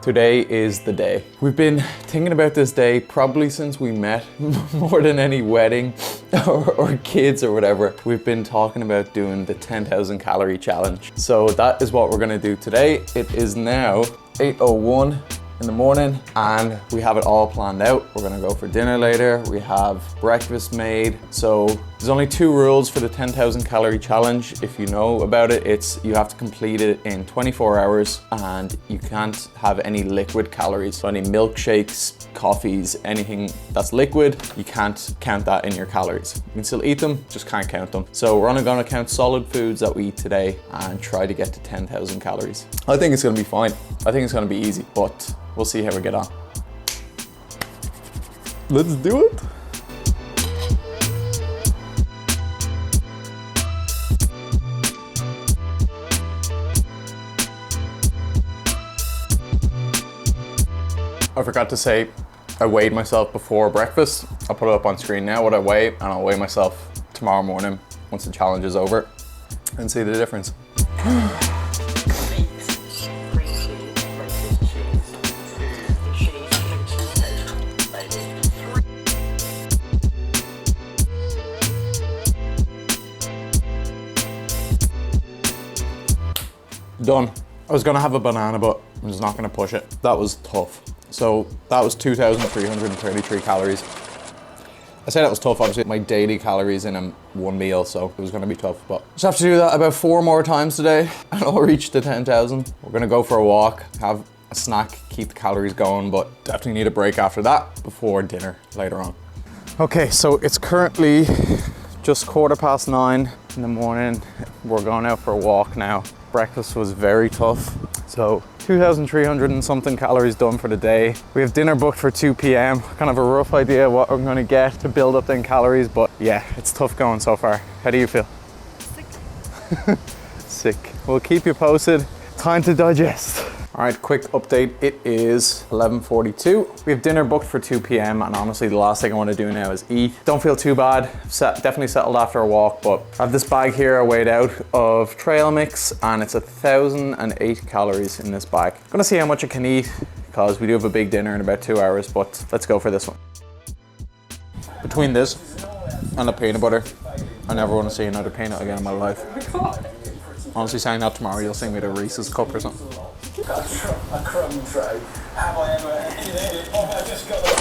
Today is the day. We've been thinking about this day probably since we met, more than any wedding or kids or whatever. We've been talking about doing the 10,000 calorie challenge. So that is what we're gonna do today. It is now 8:01 in the morning and we have it all planned out. We're gonna go for dinner later. We have breakfast made. So there's only 2 rules for the 10,000 calorie challenge. If you know about it, it's you have to complete it in 24 hours and you can't have any liquid calories. So any milkshakes, coffees, anything that's liquid, you can't count that in your calories. You can still eat them, just can't count them. So we're only gonna count solid foods that we eat today and try to get to 10,000 calories. I think it's gonna be fine. I think it's gonna be easy, but we'll see how we get on. Let's do it. I forgot to say, I weighed myself before breakfast. I'll put it up on screen now what I weigh, and I'll weigh myself tomorrow morning once the challenge is over and see the difference. Done. I was gonna have a banana, but I'm just not gonna push it. That was tough. So that was 2,333 calories. I say that was tough, obviously my daily calories in one meal, so it was gonna be tough, but just have to do that about 4 more times today and I'll reach the 10,000. We're gonna go for a walk, have a snack, keep the calories going, but definitely need a break after that before dinner later on. Okay, so it's currently just 9:15 in the morning. We're going out for a walk now. Breakfast was very tough. So 2,300 and something calories done for the day. We have dinner booked for 2 p.m. Kind of a rough idea what I'm gonna get to build up them calories, but yeah, it's tough going so far. How do you feel? Sick. Sick. We'll keep you posted. Time to digest. All right, quick update. It is 11:42. We have dinner booked for 2 p.m. and honestly, the last thing I want to do now is eat. Don't feel too bad. Definitely settled after a walk, but I have this bag here I weighed out of trail mix and it's 1,008 calories in this bag. Gonna see how much I can eat because we do have a big dinner in about 2 hours, but let's go for this one. Between this and the peanut butter, I never want to see another peanut again in my life. Honestly, saying that tomorrow, you'll see me at a Reese's cup or something. A crumb tray. Have I ever it? Oh, I just got that.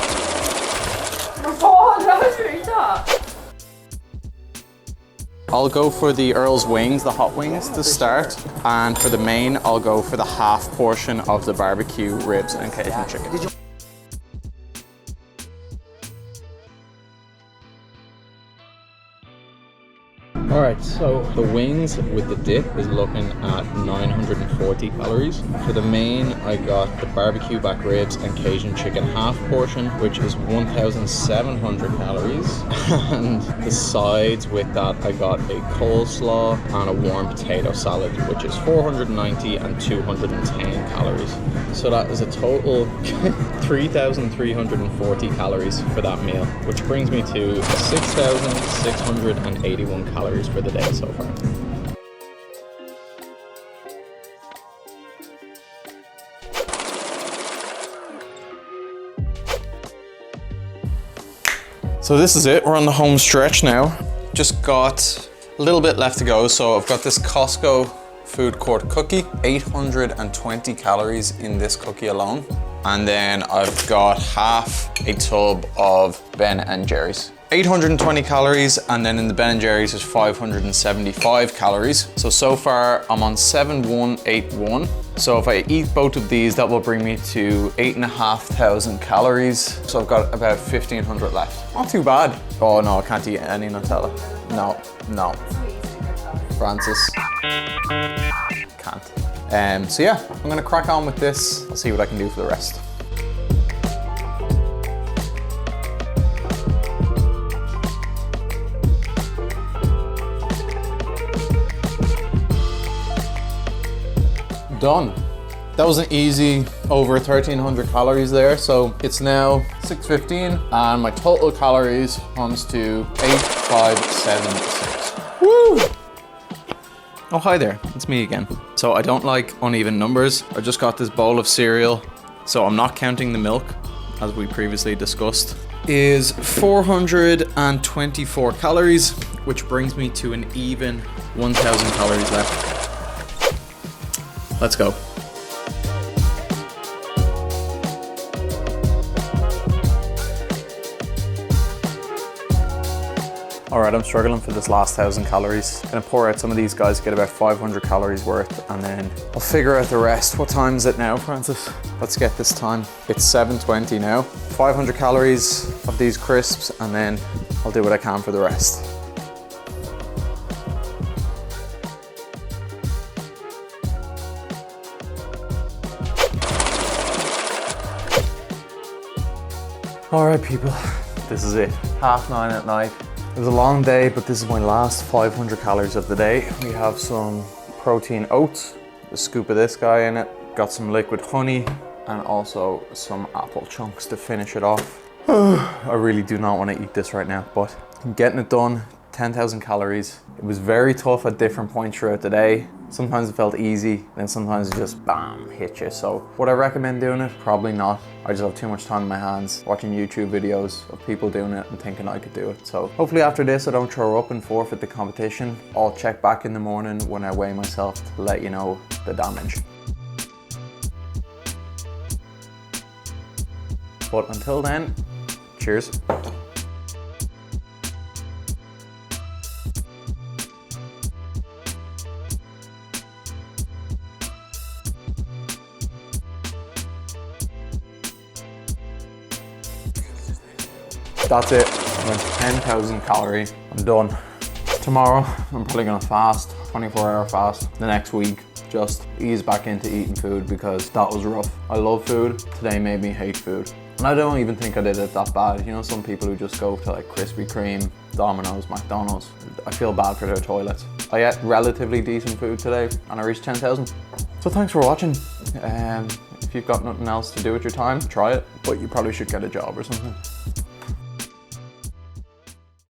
I'll go for the Earl's wings, the hot wings to start. And for the main, I'll go for the half portion of the barbecue ribs and Cajun chicken. All right, so the wings with the dip is looking at 940 calories. For the main, I got the barbecue back ribs and Cajun chicken half portion, which is 1,700 calories. And the sides with that, I got a coleslaw and a warm potato salad, which is 490 and 210 calories. So that is a total 3,340 calories for that meal, which brings me to 6,681 calories for the day so far. So this is it, we're on the home stretch now. Just got a little bit left to go, so I've got this Costco food court cookie, 820 calories in this cookie alone. And then I've got half a tub of Ben & Jerry's. 820 calories, and then in the Ben & Jerry's is 575 calories. So far I'm on 7,181. So if I eat both of these, that will bring me to 8,500 calories. So I've got about 1,500 left. Not too bad. Oh no, I can't eat any Nutella. No. Francis. Can't. So yeah, I'm gonna crack on with this. I'll see what I can do for the rest. Done. That was an easy over 1,300 calories there. So it's now 6:15 and my total calories comes to 8,576. Woo! Oh, hi there, it's me again. So I don't like uneven numbers. I just got this bowl of cereal so I'm not counting the milk, as we previously discussed, is 424 calories, which brings me to an even 1,000 calories left. Let's go. All right, I'm struggling for this last 1,000 calories. Gonna pour out some of these guys, get about 500 calories worth, and then I'll figure out the rest. What time is it now, Francis? Let's get this time. It's 7:20 now. 500 calories of these crisps, and then I'll do what I can for the rest. All right, people, this is it. 9:30 at night. It was a long day, but this is my last 500 calories of the day. We have some protein oats, a scoop of this guy in it, got some liquid honey, and also some apple chunks to finish it off. I really do not want to eat this right now, but I'm getting it done. 10,000 calories. It was very tough at different points throughout the day. Sometimes it felt easy, then sometimes it just bam, hit you. So would I recommend doing it? Probably not. I just have too much time in my hands watching YouTube videos of people doing it and thinking I could do it. So hopefully after this I don't throw up and forfeit the competition. I'll check back in the morning when I weigh myself to let you know the damage. But until then, cheers. That's it. I went 10,000 calories. I'm done. Tomorrow, I'm probably gonna fast, 24-hour fast. The next week, just ease back into eating food because that was rough. I love food. Today made me hate food. And I don't even think I did it that bad. You know, some people who just go to like Krispy Kreme, Domino's, McDonald's. I feel bad for their toilets. I ate relatively decent food today and I reached 10,000. So thanks for watching. If you've got nothing else to do with your time, try it. But you probably should get a job or something.